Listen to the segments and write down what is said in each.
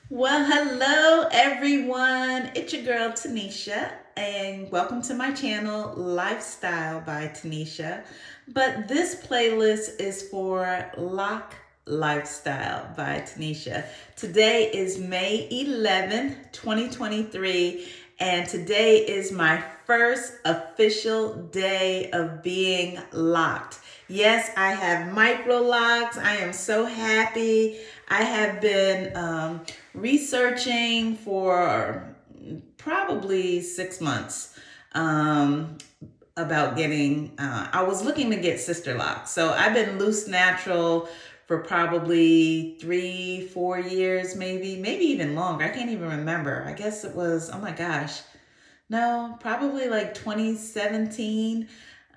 Well, hello everyone. It's your girl Tanisha, and welcome to my channel, Lifestyle by Tanisha. But this playlist is for Lock Lifestyle by Tanisha. Today is May 11th, 2023, and today is my first official day of being locked. Yes, I have Microlocs. I am so happy. I have been researching for probably 6 months um, about getting, I was looking to get sister locks. So I've been loose natural for probably 3, 4 years, maybe even longer. I can't even remember. I guess it was, oh my gosh, no, probably like 2017.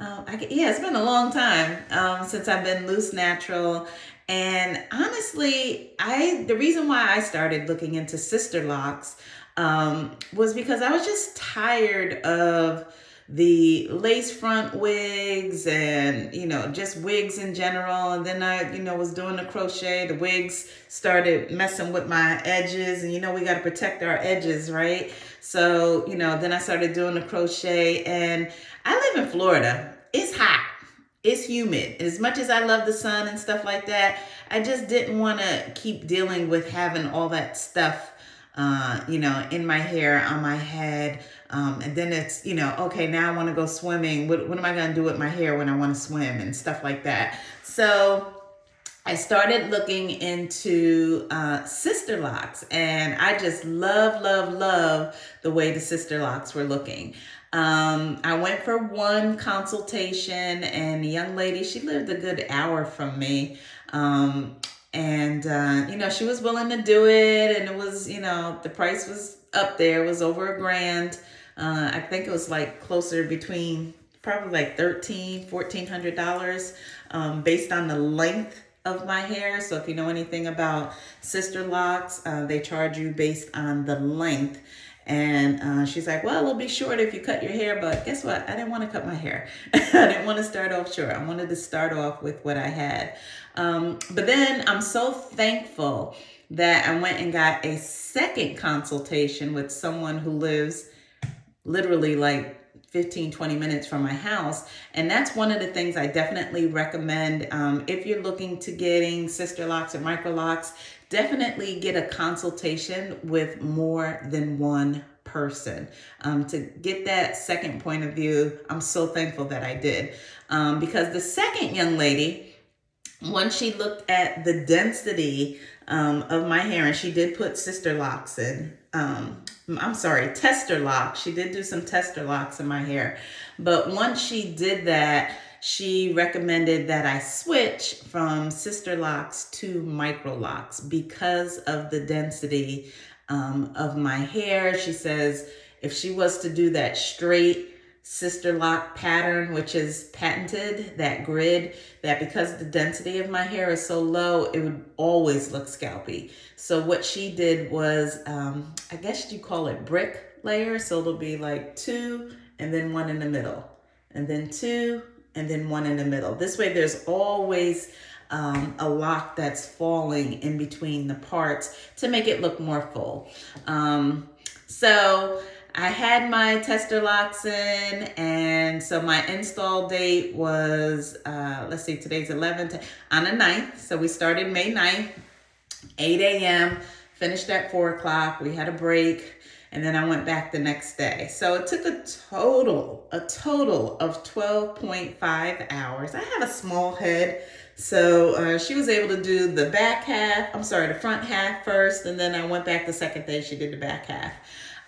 Yeah, it's been a long time since I've been loose natural. And honestly, the reason why I started looking into sister locks was because I was just tired of the lace front wigs and just wigs in general. And then I was doing the crochet. The wigs started messing with my edges, and we got to protect our edges, right? So then I started doing the crochet. And I live in Florida. It's hot, it's humid. As much as I love the sun and stuff like that, I just didn't want to keep dealing with having all that stuff in my hair, on my head. And then it's, okay, now I want to go swimming. What am I going to do with my hair when I want to swim and stuff like that? So I started looking into sister locks, and I just love the way the sister locks were looking. I went for one consultation, and the young lady, she lived a good hour from me. And she was willing to do it, and it was, the price was up there. It was over $1,000. I think it was like closer between probably like $1,300, $1,400, based on the length of my hair. So if you know anything about sister locks, they charge you based on the length. And she's like, well, it'll be short if you cut your hair. But guess what? I didn't want to cut my hair. I didn't want to start off short. I wanted to start off with what I had. But then I'm so thankful that I went and got a second consultation with someone who lives literally like 15, 20 minutes from my house. And that's one of the things I definitely recommend. If you're looking to getting sister locks or micro locks, definitely get a consultation with more than one person to get that second point of view. I'm so thankful that I did, because the second young lady, once she looked at the density of my hair, and she did put sister locks in, tester locks. She did do some tester locks in my hair. But once she did that, she recommended that I switch from sister locks to micro locks because of the density of my hair. She says if she was to do that straight sister lock pattern, which is patented, that grid, that because the density of my hair is so low, it would always look scalpy. So what she did was, I guess you call it brick layer. So it'll be like two and then one in the middle, and then two and then one in the middle. This way there's always a lock that's falling in between the parts to make it look more full. So I had my tester locks in, and so my install date was, today's 11th, on the 9th. So we started May 9th, 8 a.m., finished at 4 o'clock. We had a break, and then I went back the next day. So it took a total of 12.5 hours. I have a small head, so she was able to do the the front half first, and then I went back the second day, she did the back half.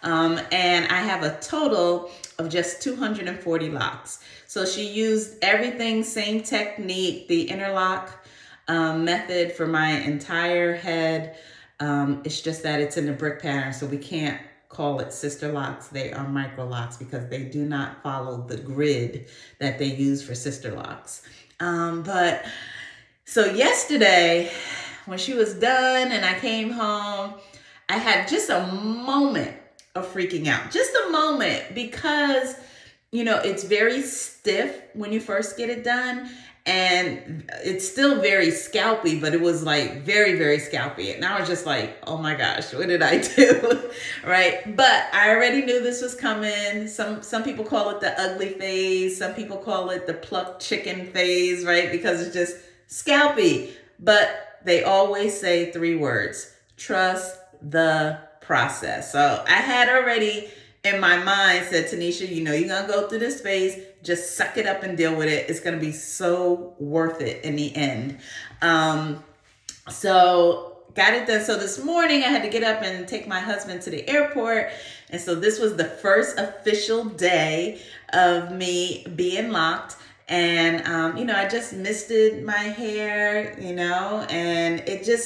And I have a total of just 240 locks. So she used everything, same technique, the interlock method for my entire head. It's just that it's in the brick pattern, so we can't call it sister locks. They are micro locks because they do not follow the grid that they use for sister locks. But so yesterday, when she was done and I came home, I had just a moment of freaking out. Just a moment, because it's very stiff when you first get it done. And it's still very scalpy, but it was like very, very scalpy. And I was just like, oh my gosh, what did I do? Right? But I already knew this was coming. Some people call it the ugly phase. Some people call it the plucked chicken phase, right? Because it's just scalpy. But they always say 3 words: trust the process. So I had already in my mind said, Tanisha, you know, you're going to go through this phase. Just suck it up and deal with it. It's going to be so worth it in the end. So got it done. So this morning I had to get up and take my husband to the airport. And so this was the first official day of me being locked. And, you know, I just misted my hair, you know, and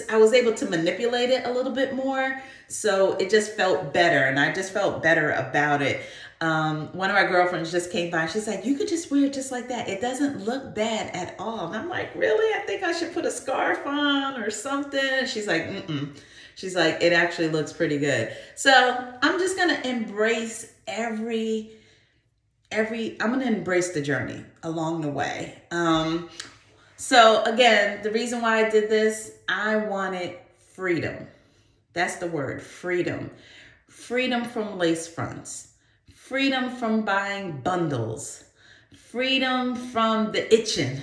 I was able to manipulate it a little bit more. So it just felt better. And I just felt better about it. One of our girlfriends just came by and she's like, you could just wear it just like that. It doesn't look bad at all. And I'm like, really? I think I should put a scarf on or something. And she's like, mm-mm. She's like, it actually looks pretty good. So I'm just going to embrace I'm going to embrace the journey along the way. So again, the reason why I did this, I wanted freedom. That's the word, freedom. Freedom from lace fronts. Freedom from buying bundles. Freedom from the itching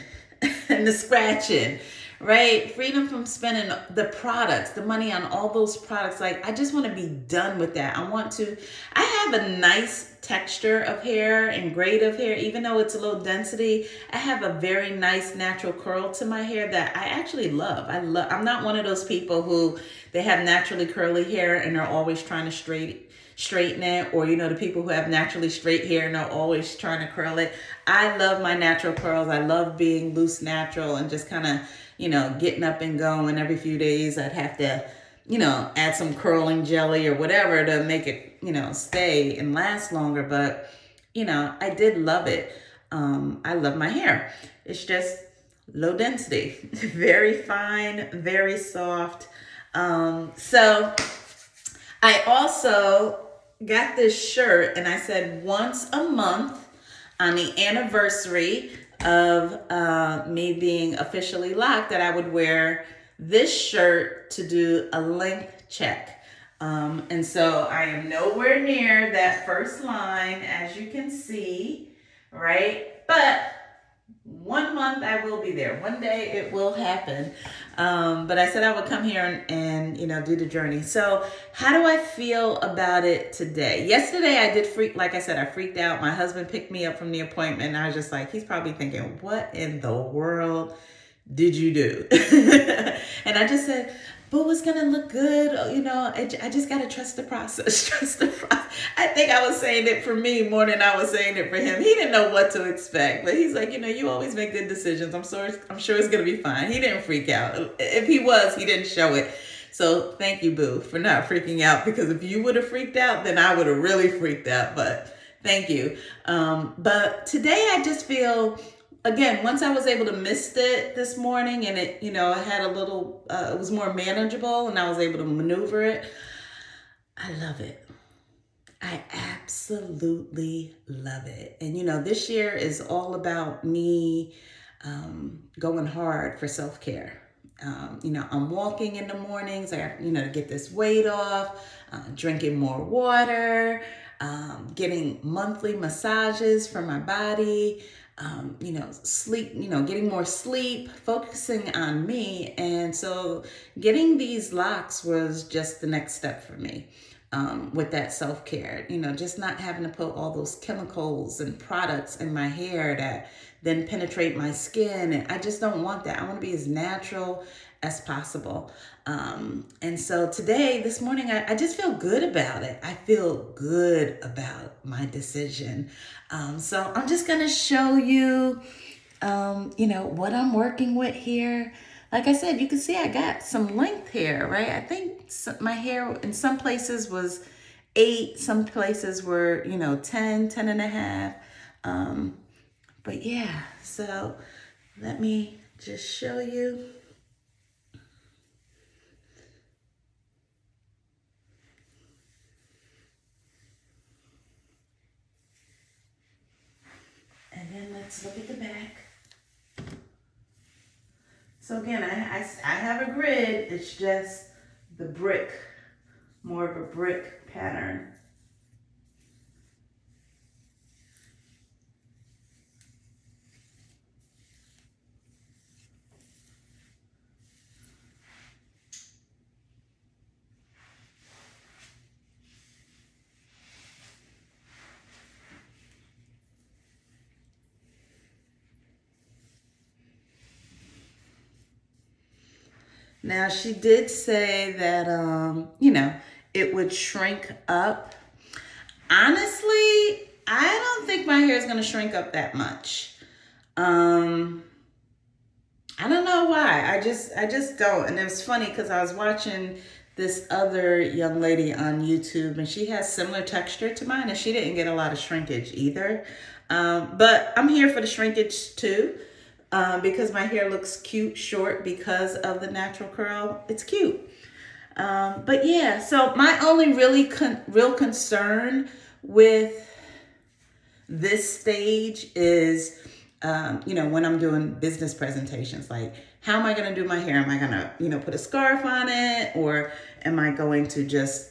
and the scratching, right? Freedom from spending the products, the money on all those products. Like, I just want to be done with that. I have a nice texture of hair and grade of hair, even though it's a low density. I have a very nice natural curl to my hair that I actually love. I'm not one of those people who they have naturally curly hair and they're always trying to straighten it, or, you know, the people who have naturally straight hair and are always trying to curl it. I love my natural curls. I love being loose natural and just kind of, you know, getting up and going. Every few days I'd have to, you know, add some curling jelly or whatever to make it, you know, stay and last longer. But, you know, I did love it. I love my hair. It's just low density, very fine, very soft. So I also got this shirt, and I said once a month on the anniversary of me being officially locked, that I would wear this shirt to do a length check. And so I am nowhere near that first line, as you can see, right? But 1 month I will be there. One day it will happen. But I said I would come here and you know, do the journey. So how do I feel about it today? Yesterday I did like I said, I freaked out. My husband picked me up from the appointment and I was just like, he's probably thinking, what in the world did you do? And I just said, but what's gonna look good? You know, I just gotta trust the process. Trust the process. I think I was saying it for me more than I was saying it for him. He didn't know what to expect, but he's like, you know, you always make good decisions. I'm sure it's gonna be fine. He didn't freak out. If he was, he didn't show it. So thank you, Boo, for not freaking out, because if you would have freaked out, then I would have really freaked out. But thank you. But today I just feel, again, once I was able to mist it this morning and it, you know, I had a little, it was more manageable and I was able to maneuver it. I love it. I absolutely love it. And, you know, this year is all about me going hard for self-care. You know, I'm walking in the mornings. I have, you know, to get this weight off, drinking more water, getting monthly massages for my body, you know, sleep, you know, getting more sleep, focusing on me. And so getting these locks was just the next step for me. With that self-care, you know, just not having to put all those chemicals and products in my hair that then penetrate my skin. And I just don't want that. I want to be as natural as possible. And so this morning, I just feel good about it. I feel good about my decision. So I'm just going to show you, you know, what I'm working with here. Like I said, you can see I got some length hair, right? I think my hair in some places was 8, some places were, you know, 10 and a half. But yeah, so let me just show you. And then let's look at the back. So again, I have a grid. It's just the brick, more of a brick pattern. Now, she did say that, it would shrink up. Honestly, I don't think my hair is going to shrink up that much. Um, I don't know why. I just don't. And it was funny because I was watching this other young lady on YouTube, and she has similar texture to mine, and she didn't get a lot of shrinkage either. But I'm here for the shrinkage too, because my hair looks cute short because of the natural curl. It's cute. But yeah, so my only real concern with this stage is, when I'm doing business presentations, like how am I going to do my hair? Am I going to, put a scarf on it, or am I going to just,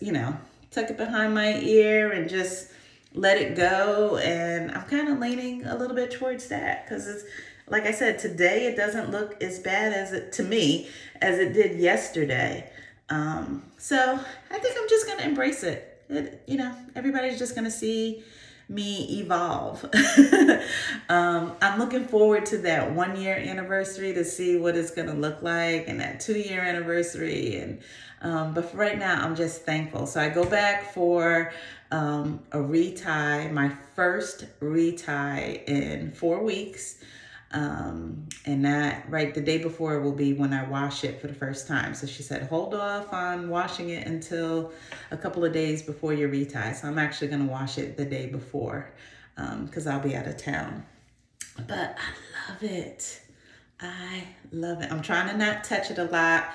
tuck it behind my ear and just let it go? And I'm kind of leaning a little bit towards that because it's, like I said, today it doesn't look as bad to me as it did yesterday. So I think I'm just going to embrace it. Everybody's just going to see me evolve. I'm looking forward to that 1 year anniversary to see what it's going to look like, and that 2 year anniversary. But for right now, I'm just thankful. So I go back for a retie, my first retie in 4 weeks. And that the day before will be when I wash it for the first time. So she said, hold off on washing it until a couple of days before your retie. So I'm actually going to wash it the day before, because I'll be out of town. But I love it. I love it. I'm trying to not touch it a lot.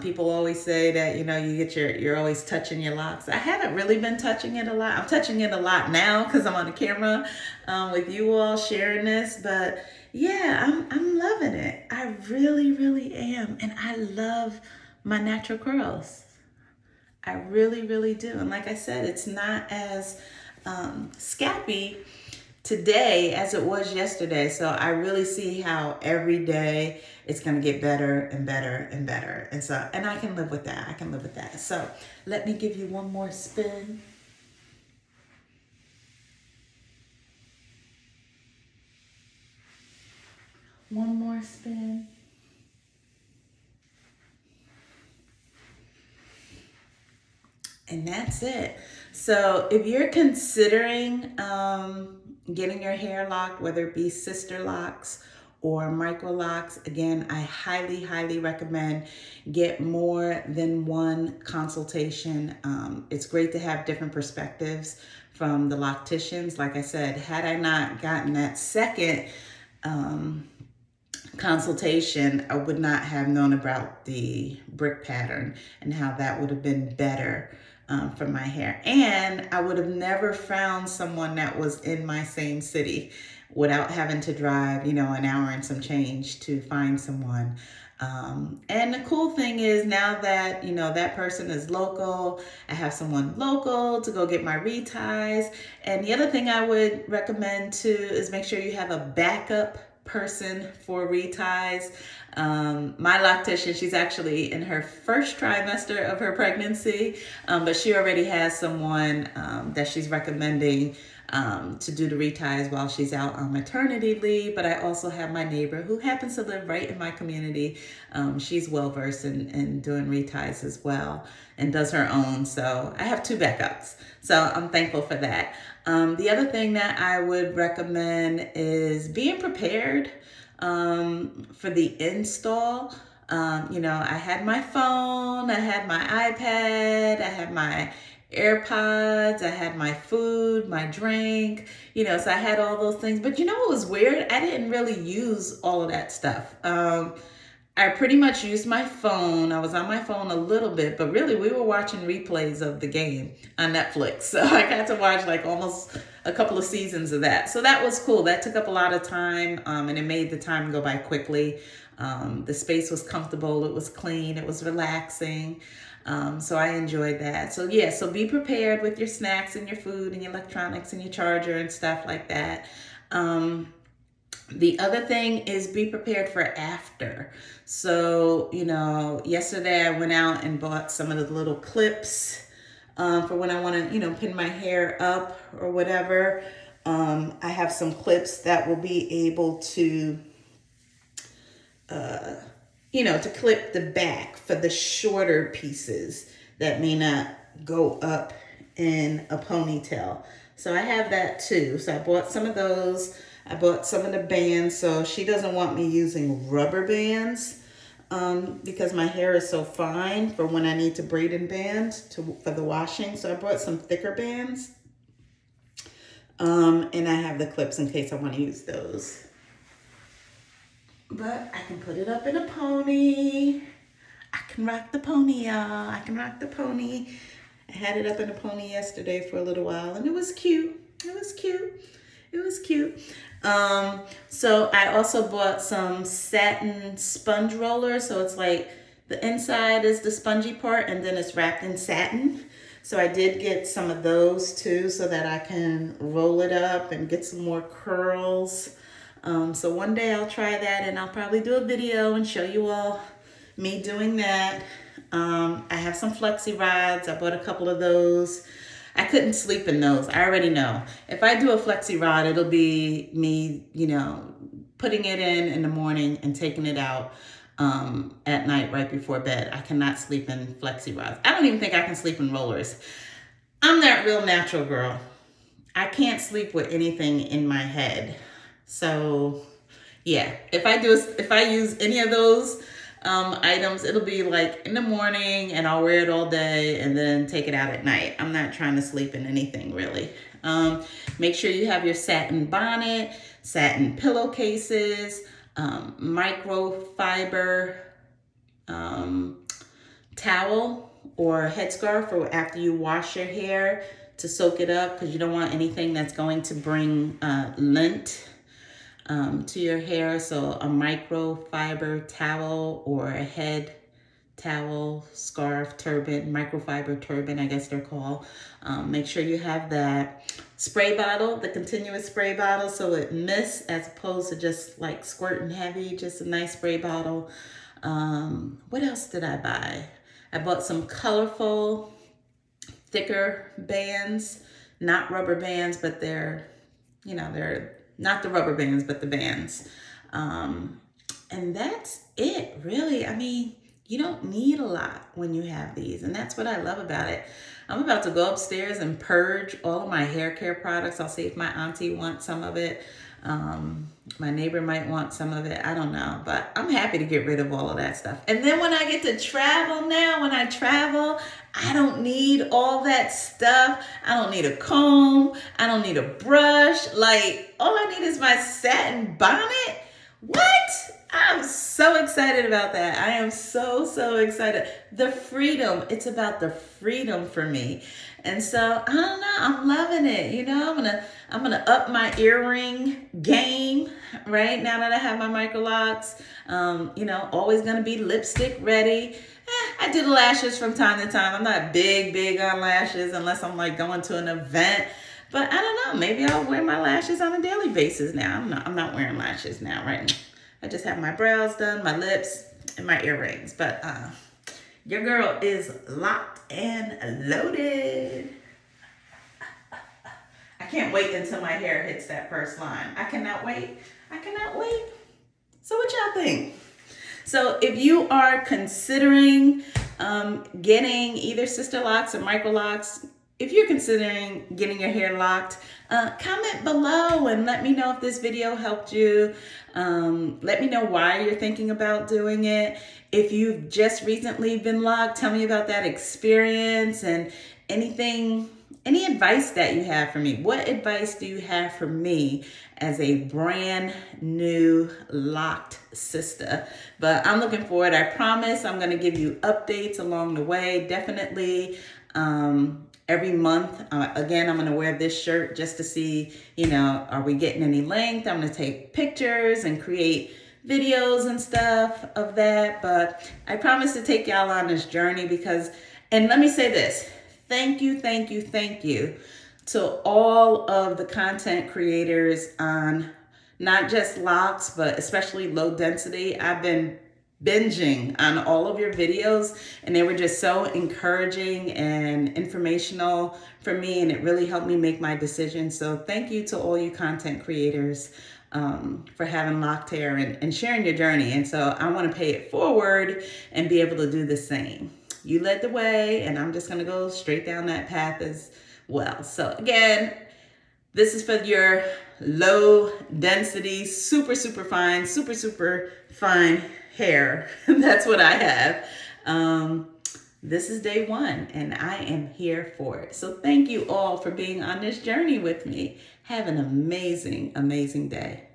People always say that, you're always touching your locks. I haven't really been touching it a lot. I'm touching it a lot now because I'm on the camera with you all sharing this. But yeah, I'm loving it. I really, really am. And I love my natural curls. I really, really do. And like I said, it's not as scalpy today as it was yesterday. So I really see how every day it's going to get better and better and better. And I can live with that. So let me give you one more spin. One more spin. And that's it. So if you're considering getting your hair locked, whether it be sister locks or Microlocs, again, I highly, highly recommend get more than one consultation. It's great to have different perspectives from the locticians. Like I said, had I not gotten that second consultation, I would not have known about the brick pattern and how that would have been better for my hair. And I would have never found someone that was in my same city without having to drive, an hour and some change to find someone. And the cool thing is now that, that person is local, I have someone local to go get my reties. And the other thing I would recommend too is make sure you have a backup person for reties. My loctician, she's actually in her first trimester of her pregnancy, but she already has someone that she's recommending to do the reties while she's out on maternity leave. But I also have my neighbor who happens to live right in my community. She's well versed in doing reties as well and does her own. So I have two backups. So I'm thankful for that. The other thing that I would recommend is being prepared for the install. I had my phone, I had my iPad, I had my AirPods, I had my food, my drink, so I had all those things. But what was weird? I didn't really use all of that stuff. I pretty much used my phone. I was on my phone a little bit, but really we were watching replays of the game on Netflix. So I got to watch like almost a couple of seasons of that. So that was cool. That took up a lot of time, and it made the time go by quickly. The space was comfortable. It was clean. It was relaxing. So I enjoyed that. So yeah, so be prepared with your snacks and your food and your electronics and your charger and stuff like that. The other thing is be prepared for after. So, yesterday I went out and bought some of the little clips for when I want to, pin my hair up or whatever. I have some clips that will be able to, to clip the back for the shorter pieces that may not go up in a ponytail. So I have that too. So I bought some of those. I bought some of the bands, so she doesn't want me using rubber bands because my hair is so fine for when I need to braid and band for the washing. So I brought some thicker bands, and I have the clips in case I want to use those. But I can put it up in a pony. I can rock the pony, y'all. I can rock the pony. I had it up in a pony yesterday for a little while, and it was cute. It was cute. It was cute. So I also bought some satin sponge rollers. So it's like the inside is the spongy part and then it's wrapped in satin. So I did get some of those too so that I can roll it up and get some more curls. So one day I'll try that and I'll probably do a video and show you all me doing that. I have some flexi rods. I bought a couple of those. I couldn't sleep in those. I already know. If I do a flexi rod, it'll be me, putting it in the morning and taking it out at night right before bed. I cannot sleep in flexi rods. I don't even think I can sleep in rollers. I'm that real natural girl. I can't sleep with anything in my head. So yeah, if I use any of those items, it'll be like in the morning and I'll wear it all day and then take it out at night. I'm not trying to sleep in anything really. Make sure you have your satin bonnet, satin pillowcases, microfiber towel or headscarf for after you wash your hair to soak it up because you don't want anything that's going to bring lint to your hair. So a microfiber towel or a head towel, scarf, turban, microfiber turban, I guess they're called. Make sure you have that spray bottle, the continuous spray bottle, so it mists as opposed to just like squirting heavy, just a nice spray bottle. What else did I buy? I bought some colorful, thicker bands, not rubber bands, but they're not the rubber bands, but the bands. And that's it, really. I mean, you don't need a lot when you have these, and that's what I love about it. I'm about to go upstairs and purge all of my hair care products. I'll see if my auntie wants some of it. My neighbor might want some of it. I don't know, but I'm happy to get rid of all of that stuff. And then when I get to travel now, when I travel, I don't need all that stuff. I don't need a comb. I don't need a brush. Like, all I need is my satin bonnet. What? I'm so excited about that. I am so, so excited. The freedom. It's about the freedom for me. And so, I don't know. I'm loving it. I'm gonna up my earring game, right? Now that I have my Microlocs. Always gonna be lipstick ready. I do the lashes from time to time. I'm not big on lashes unless I'm like going to an event. But I don't know. Maybe I'll wear my lashes on a daily basis now. I'm not wearing lashes now, right? I just have my brows done, my lips, and my earrings. But your girl is locked and loaded. I can't wait until my hair hits that first line. I cannot wait. So what y'all think? So if you are considering getting either sister locks or Microlocs, if you're considering getting your hair locked, comment below and let me know if this video helped you. Let me know why you're thinking about doing it. If you've just recently been locked, tell me about that experience and anything any advice that you have for me. What advice do you have for me as a brand new loc'd sister? But I'm looking forward. I promise I'm going to give you updates along the way. Definitely every month. Again, I'm going to wear this shirt just to see, are we getting any length? I'm going to take pictures and create videos and stuff of that. But I promise to take y'all on this journey and let me say this. Thank you to all of the content creators on not just locks, but especially low density. I've been binging on all of your videos, and they were just so encouraging and informational for me, and it really helped me make my decision. So thank you to all you content creators for having locked hair and sharing your journey. And so I want to pay it forward and be able to do the same. You led the way, and I'm just going to go straight down that path as well. So again, this is for your low density, super fine hair. That's what I have. This is day one, and I am here for it. So thank you all for being on this journey with me. Have an amazing day.